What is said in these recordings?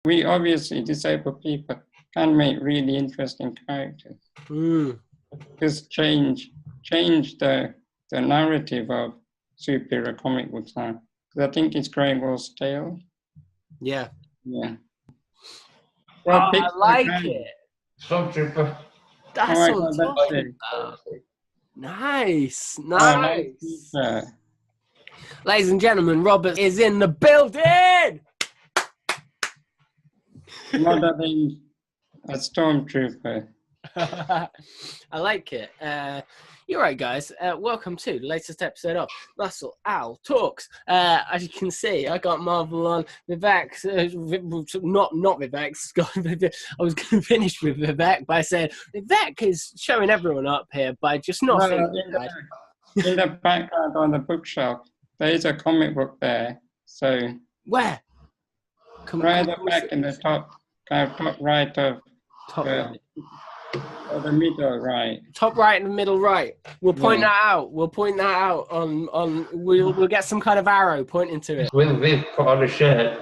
We obviously, disabled people can make really interesting characters. Just change the narrative of superhero comic books now. Because I think it's growing more stale. Yeah. Yeah. Well, I like it. Stormtrooper. That's what I'm talking about. Nice. Ladies and gentlemen, Robert is in the building! Rather than a stormtrooper. I like it. You're right, guys. Welcome to the latest episode of Muscle Owl Talks. As you can see, I got Marvel on. Vivek, not Vivek. I was going to finish with Vivek by saying Vivek is showing everyone up here by just not thinking that. In the background on the bookshelf, there is a comic book there. So where? Right at the back in the top right of right. Or the middle right. Top right and the middle right. We'll point that out. We'll point that out we'll get some kind of arrow pointing to it. Will Viv put on a shirt?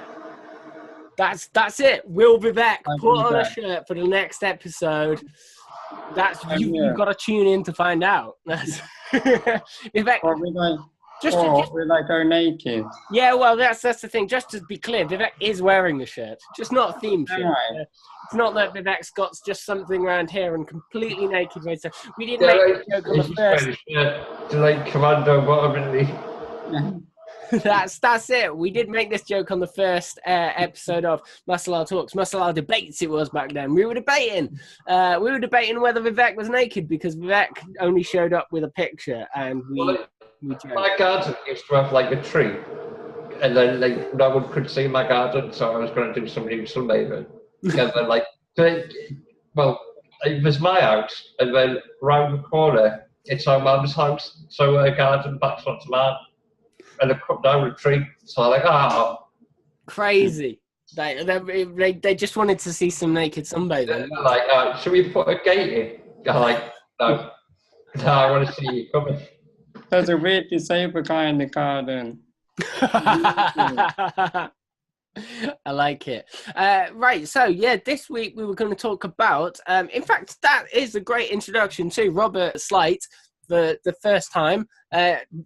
That's it. Will Vivek put on a shirt for the next episode. That's you've got to tune in to find out. That's Vivek. Or will I go naked? Yeah, well, that's the thing. Just to be clear, Vivek is wearing the shirt, just not a themed shirt. Right. It's not that Vivek's got just something around here and completely naked. So we didn't make a joke on the first. To like commando bottom. That's it. We did make this joke on the first episode of Muscle Owl Talks, Muscle Owl Debates. It was back then. We were debating whether Vivek was naked because Vivek only showed up with a picture, and we my garden used to have like a tree, and then like no one could see my garden, so I was going to do some new sunbathing. And then it was my house, and then round the corner it's our mum's house, so her garden backs onto mine, and I cut down a tree. So I'm like, crazy. They just wanted to see some naked sunbathing. Like, should we put a gate in? I'm like, no, I want to see you coming. There's a weird disabled guy in the garden. I like it. Right, so yeah, this week we were going to talk about, in fact, that is a great introduction to Robert Sleight for the first time.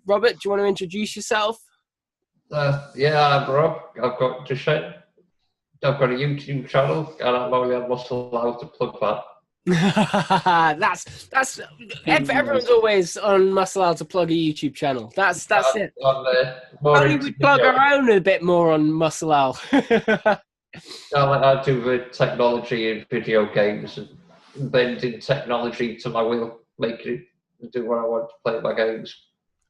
Robert, do you want to introduce yourself? Yeah, I'm Rob. I've got a YouTube channel, and I'm only on Muscle Owl to plug that. that's everyone's always on Muscle Owl to plug a YouTube channel. That's it. Only we plug our own a bit more on Muscle Owl. I do the technology in video games and bending technology to my will, making it do what I want to play my games.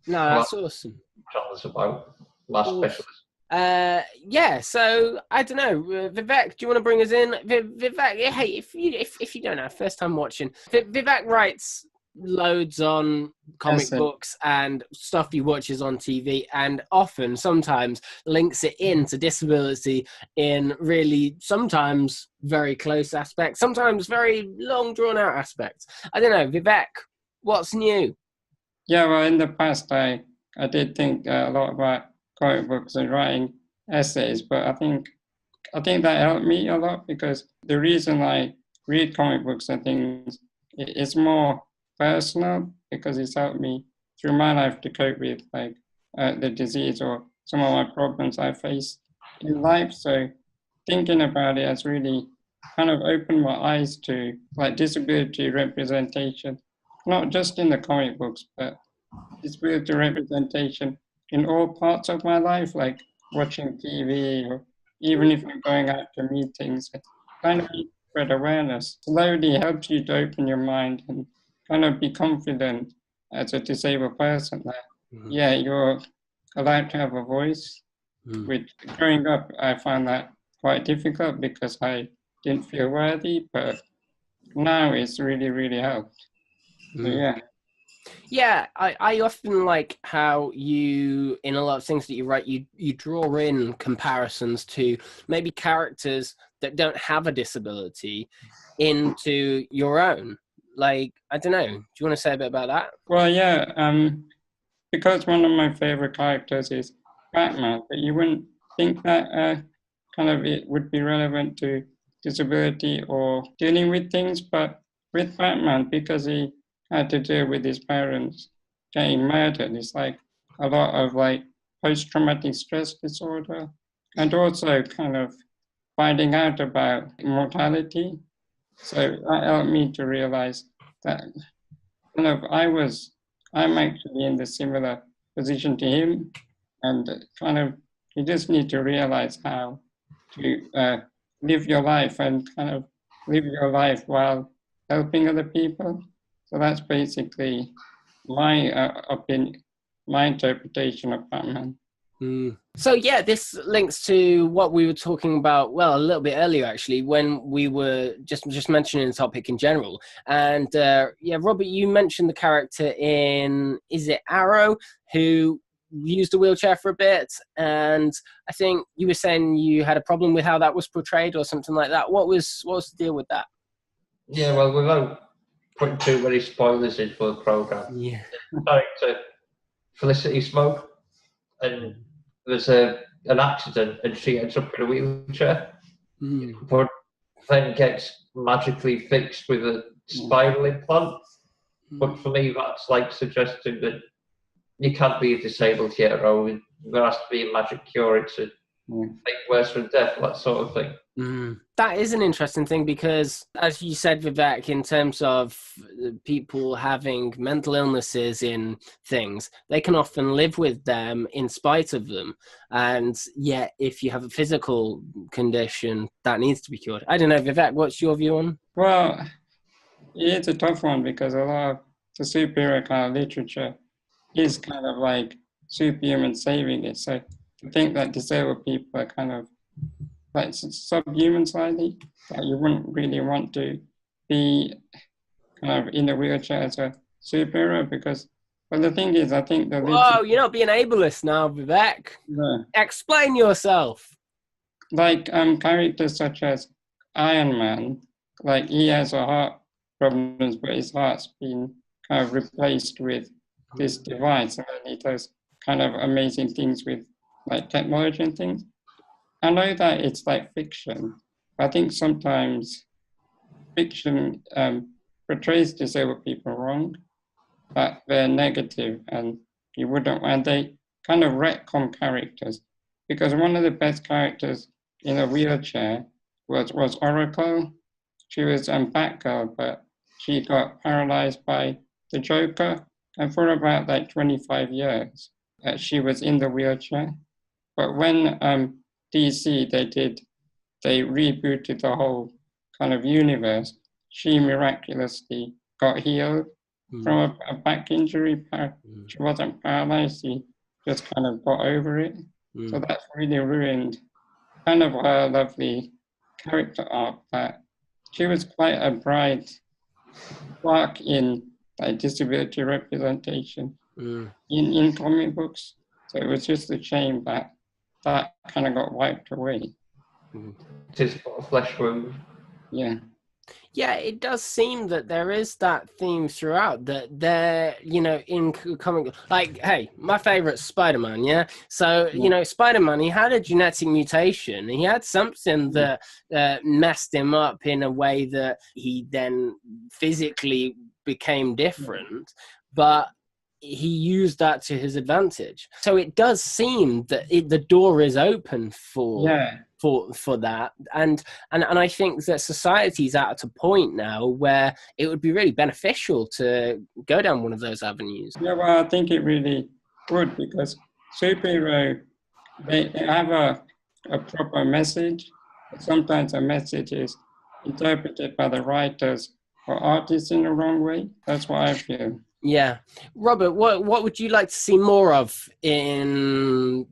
No, that's awesome. Channel's about my specialist. Yeah, so I don't know, Vivek, do you want to bring us in? Vivek, hey, if you don't know, first time watching, Vivek writes loads on comic books and stuff he watches on TV, and often, sometimes, links it into disability in really, sometimes very close aspects, sometimes very long drawn out aspects. I don't know, Vivek, what's new? Yeah, well, in the past, I did think a lot about comic books and writing essays, but I think that helped me a lot, because the reason I read comic books and things is more personal, because it's helped me through my life to cope with the disease or some of my problems I face in life. So thinking about it has really kind of opened my eyes to disability representation, not just in the comic books, but disability representation in all parts of my life, like watching TV, or even if I'm going out to meetings, kind of spread awareness. Slowly helps you to open your mind and kind of be confident as a disabled person that, yeah, you're allowed to have a voice. Which growing up, I found that quite difficult because I didn't feel worthy, but now it's really, really helped. So, yeah. Yeah, I often like how you, in a lot of things that you write, you draw in comparisons to maybe characters that don't have a disability into your own. Like, I don't know, do you want to say a bit about that? Well, yeah, because one of my favorite characters is Batman, but you wouldn't think that kind of it would be relevant to disability or dealing with things. But with Batman, because he had to deal with his parents getting murdered, it's like a lot of like post-traumatic stress disorder, and also kind of finding out about mortality. So that helped me to realize that kind of I'm actually in the similar position to him, and kind of you just need to realize how to live your life and kind of live your life while helping other people. So that's basically my opinion, my interpretation of Batman. So yeah, this links to what we were talking about, well, a little bit earlier actually, when we were just mentioning the topic in general. And yeah, Robert, you mentioned the character in, is it Arrow, who used a wheelchair for a bit, and I think you were saying you had a problem with how that was portrayed or something like that. What was the deal with that? Yeah, well, without putting too many spoilers in for the program, Yeah, character Felicity Smoke, and there's an accident and she ends up in a wheelchair, but then gets magically fixed with a spinal implant. But for me, that's like suggesting that you can't be a disabled hero. There has to be a magic cure. It's a thing worse than death, that sort of thing. That is an interesting thing because, as you said, Vivek, in terms of people having mental illnesses in things, they can often live with them in spite of them. And yet, if you have a physical condition, that needs to be cured. I don't know, Vivek, what's your view on? Well, it's a tough one because a lot of the superhero kind of literature is kind of like superhuman saving it. So I think that disabled people are kind of like subhuman slightly, that you wouldn't really want to be kind of in a wheelchair as a superhero because, well, the thing is, I think the Whoa, you're not being ableist now, Vivek. Yeah. Explain yourself. Like characters such as Iron Man, like he has a heart problems, but his heart's been kind of replaced with this device, and then he does kind of amazing things with like technology and things. I know that it's like fiction, but I think sometimes fiction portrays disabled people wrong, that they're negative and you wouldn't, and they kind of retcon characters. Because one of the best characters in a wheelchair was Oracle. She was Batgirl, but she got paralyzed by the Joker, and for about like 25 years, she was in the wheelchair. But when DC, they rebooted the whole kind of universe, she miraculously got healed from a back injury. She wasn't paralyzed, she just kind of got over it. So that's really ruined kind of her lovely character arc, that she was quite a bright spark in like disability representation in comic books. So it was just a shame that that kind of got wiped away. It is a flesh wound. Yeah. Yeah, it does seem that there is that theme throughout, that they're, you know, in comic, like, hey, my favorite Spider-Man, yeah? So, you know, Spider-Man, he had a genetic mutation. He had something that messed him up in a way that he then physically became different, but he used that to his advantage. So it does seem that the door is open for that, and I think that society's at a point now where it would be really beneficial to go down one of those avenues. Yeah, well, I think it really would, because superhero, they have a proper message, but sometimes a message is interpreted by the writers or artists in the wrong way. That's what I feel. Yeah. Robert, what would you like to see more of in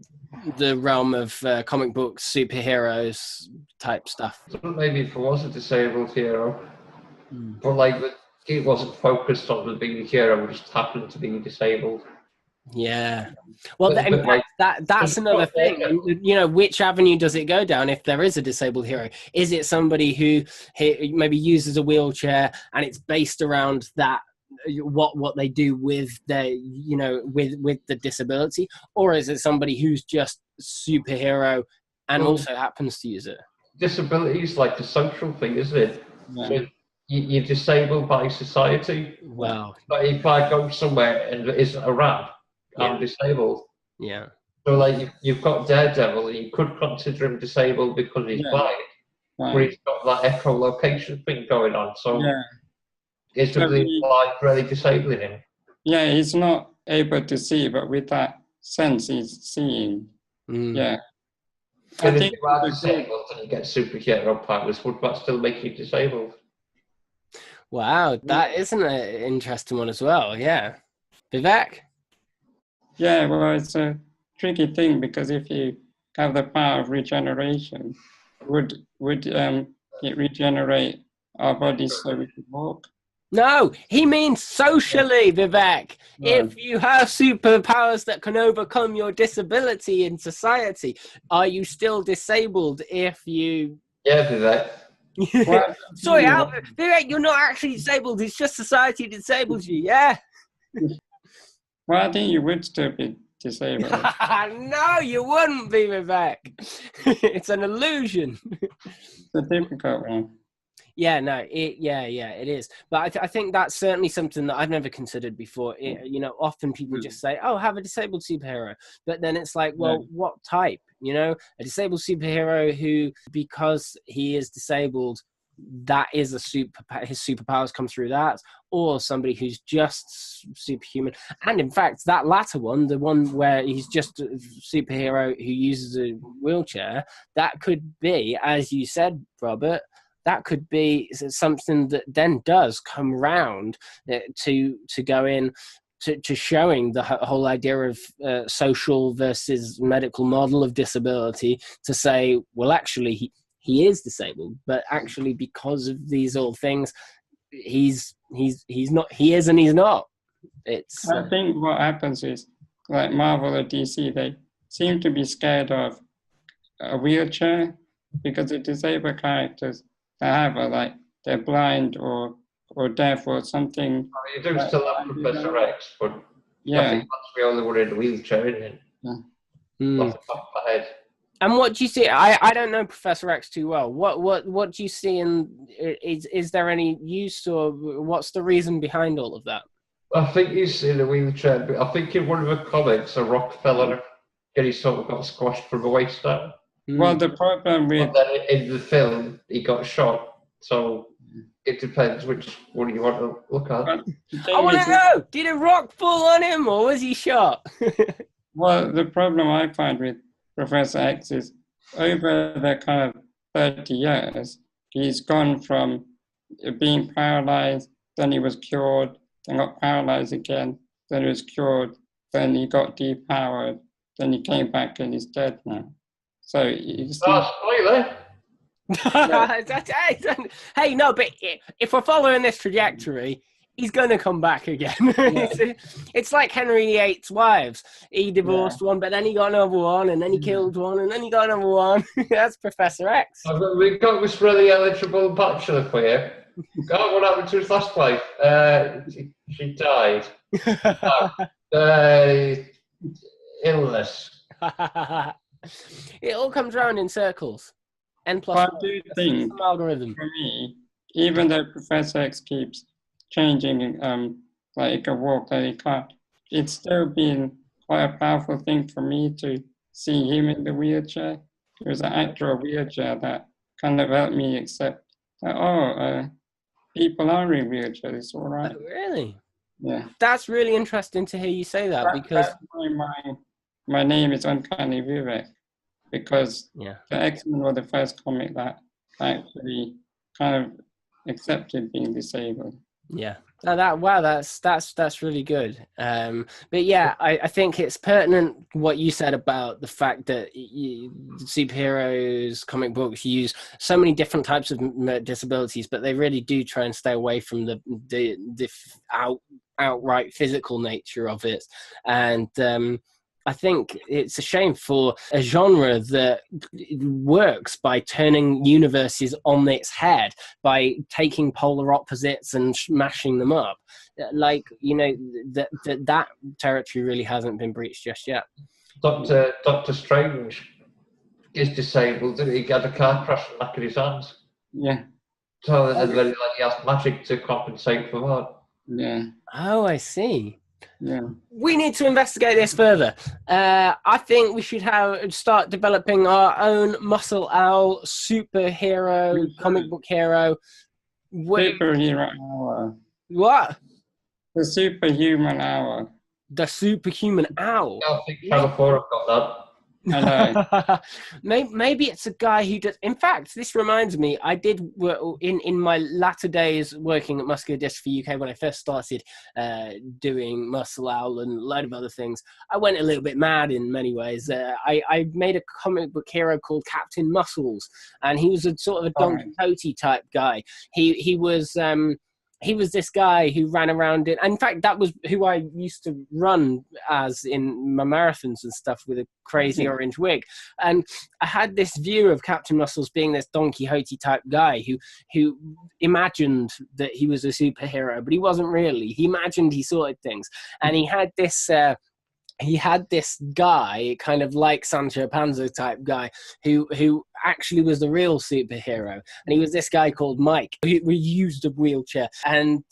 the realm of comic books, superheroes type stuff? Maybe if it was a disabled hero, but like it wasn't focused on being a hero, it just happened to be disabled. Yeah. Well, in fact, that's another thing. You know, which avenue does it go down if there is a disabled hero? Is it somebody who maybe uses a wheelchair and it's based around that, what they do with their, you know, with the disability, or is it somebody who's just superhero and also happens to use it. Disability is like a social thing, isn't it? Yeah. So you're disabled by society. Well, but if I go somewhere and there isn't a ramp, I'm disabled. Yeah. So like you've got Daredevil, you could consider him disabled because he's blind, but he's got that echolocation thing going on. So it's really like really disabling him. Yeah, he's not able to see, but with that sense, he's seeing. Yeah. And if you are disabled and you get superhero powers, would that still make you disabled? Wow, that isn't an interesting one as well. Yeah. Vivek? Yeah, well, it's a tricky thing because if you have the power of regeneration, would it regenerate our bodies so we could walk? No, he means socially, Vivek. If you have superpowers that can overcome your disability in society, are you still disabled if you... Yeah, Vivek. Sorry, Albert, Vivek, you're not actually disabled. It's just society disables you, yeah? Well, I think you would still be disabled. No, you wouldn't be, Vivek. It's an illusion. It's a difficult one. Yeah, no, it is. But I think that's certainly something that I've never considered before. Often people just say, oh, have a disabled superhero. But then it's like, well, what type? A disabled superhero who, because he is disabled, that is his superpowers come through that, or somebody who's just superhuman. And in fact, that latter one, the one where he's just a superhero who uses a wheelchair, that could be, as you said, Robert, that could be something that then does come round to go in to showing the whole idea of social versus medical model of disability, to say, well, actually, he is disabled, but actually because of these all things, he's not. He is and he's not. I think what happens is, like Marvel or DC, they seem to be scared of a wheelchair because the disabled characters that have they're blind or deaf or something. You do still have Professor X, but I think that's the only one in a wheelchair, isn't it? Off the top of my head. And what do you see? I don't know Professor X too well. What do you see is there any use, or what's the reason behind all of that? I think he's in a wheelchair, but I think in one of the comics, a Rockefeller, he sort of got squashed from the waist down. Well, the problem with... But then in the film, he got shot, so it depends which one you want to look at. I want to know, did a rock fall on him, or was he shot? Well, the problem I find with Professor X is, over the kind of 30 years, he's gone from being paralyzed, then he was cured, then got paralyzed again, then he was cured, then he got depowered, then he came back and he's dead now. So he's Hey, no, but if we're following this trajectory, he's going to come back again. It's like Henry VIII's wives. He divorced one, but then he got another one, and then he killed one, and then he got another one. That's Professor X. We've got this really eligible bachelor for you. God, what happened to his last wife? She died. Illness. It all comes round in circles. N plus I do think, algorithm. For me, even though Professor X keeps changing, like he can walk, that he can't, it's still been quite a powerful thing for me to see him in the wheelchair. There was an actor of wheelchair that kind of helped me accept that, people are in wheelchairs, it's all right. Oh, really? Yeah. That's really interesting to hear you say that, because... That's why my name is Uncanny Vivek, because the X-Men were the first comic that actually kind of accepted being disabled. Yeah. That's really good. But yeah, I think it's pertinent what you said about the fact that superheroes, comic books use so many different types of disabilities, but they really do try and stay away from the outright physical nature of it. And I think it's a shame for a genre that works by turning universes on its head, by taking polar opposites and smashing them up. Like, that territory really hasn't been breached just yet. Doctor Strange. is disabled. He had a car crash and knackered his hands. Yeah, So and then he has magic to compensate for that. yeah, Oh, I see. yeah. We need to investigate this further. I think we should start developing our own Muscle Owl superhero, comic book hero. Superhero hour. What? The superhuman hour. The superhuman owl. I think Channel 4 have got that. I know. Maybe it's a guy who does. In fact, this reminds me. I did work in my latter days working at Muscular Disc for UK when I first started doing Muscle Owl and a load of other things. I went a little bit mad in many ways. I made a comic book hero called Captain Muscles, and he was a sort of a Don Quixote type guy. He was this guy who ran around in fact, that was who I used to run as in my marathons and stuff with a crazy orange wig. And I had this view of Captain Muscles being this Don Quixote type guy who imagined that he was a superhero, but he wasn't really. He imagined he sorted things. And he had this guy, kind of like Sancho Panza type guy, who actually was the real superhero. And he was this guy called Mike, who used a wheelchair. And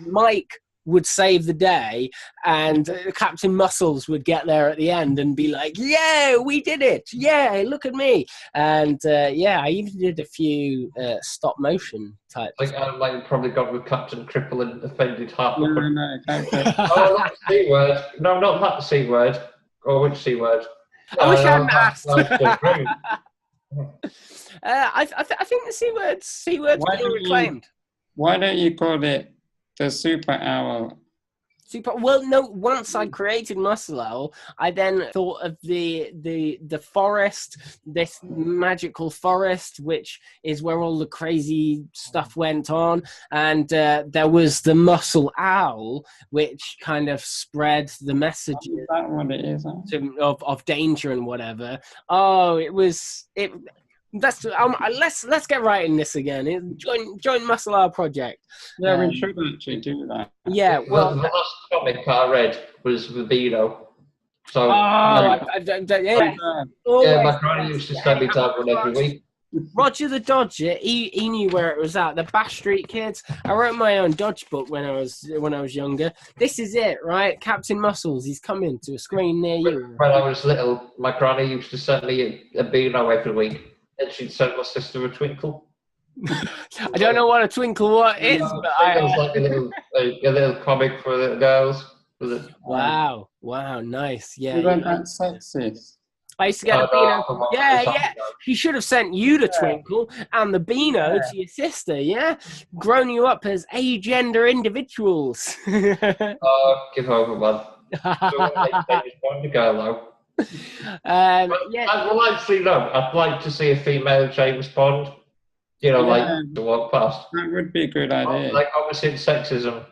Mike would save the day, and Captain Muscles would get there at the end and be like, yeah, we did it. Yeah, look at me. And I even did a few stop motion types. I think I might have probably gone with Captain Cripple and offended half. No, exactly. Oh, that C word. No, not that C word. Or which C word? I wish I hadn't asked. I think the C word's being reclaimed. Why don't you call it the Super Owl? Well, no. Once I created Muscle Owl, I then thought of the forest, this magical forest, which is where all the crazy stuff went on, and there was the Muscle Owl, which kind of spread the messages That's what it is, of danger and whatever. Oh, it. Let's get right in this again. Join Muscle Owl project. Yeah, we should actually do that. Yeah, well, the last comic I read was Vivek. So my granny used to send me that one every week. Roger the Dodger, he knew where it was at. The Bash Street Kids. I wrote my own Dodge book when I was younger. This is it, right? Captain Muscles, he's coming to a screen near you. When I was little, my granny used to send me a Beano every week. And she'd send my sister a twinkle. I don't know what a twinkle is, but it was like a little comic for little girls. Wow, nice. Yeah. Isn't that sexist? I used to get a Beano. Yeah. She should have sent you the twinkle and the Beano to your sister, yeah? Grown you up as agender individuals. Oh, give over, man. They just want to go low. I'd like to see a female James Bond. To walk past. That would be a good idea. Like opposite sexism.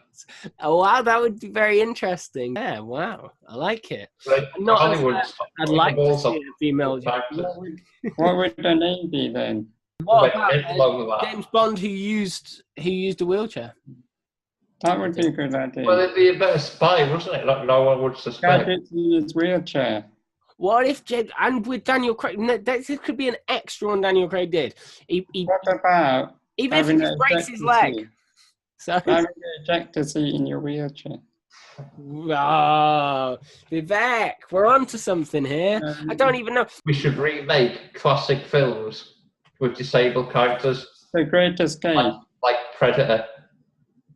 Oh wow, that would be very interesting. Yeah, wow, I like it. Like Hollywood. I'd like to see a female James Bond. What would the name be then? What about James Bond who used a wheelchair? That would be a good idea. Well, it'd be a better spy, wouldn't it? Like no one would suspect. Gadgets in his wheelchair. What if and with Daniel Craig? This could be an extra one Daniel Craig did. What about even if he just breaks his leg? So having an ejector seat in your wheelchair. Oh, Vivek, we're onto something here. I don't even know. We should remake classic films with disabled characters. The Great Escape. Like Predator.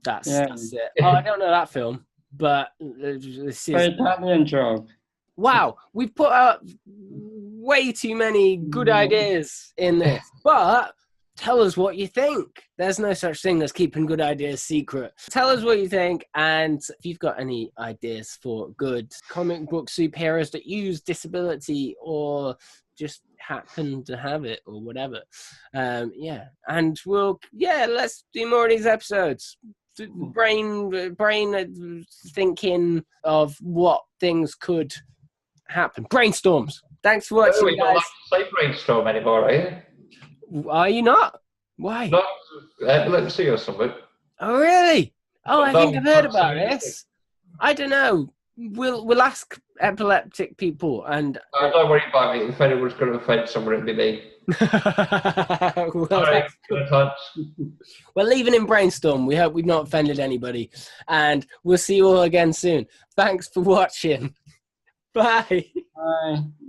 That's it. Oh, I don't know that film, but this is the Italian Job. Wow, we've put out way too many good ideas in this, but tell us what you think. There's no such thing as keeping good ideas secret. Tell us what you think, and if you've got any ideas for good comic book superheroes that use disability or just happen to have it or whatever, and let's do more of these episodes. Brain thinking of what things could happen. Brainstorms. Thanks for watching, guys. You don't like to say brainstorm anymore, are you? Are you not? Why? Not epilepsy or something. Oh, really? Oh, I think I've heard about this. I don't know. we'll ask epileptic people, and don't worry about it. If anyone's going to offend someone, it'll be me. well, Sorry, we're leaving in brainstorm. We hope we've not offended anybody, and we'll see you all again soon. Thanks for watching. Bye. Bye.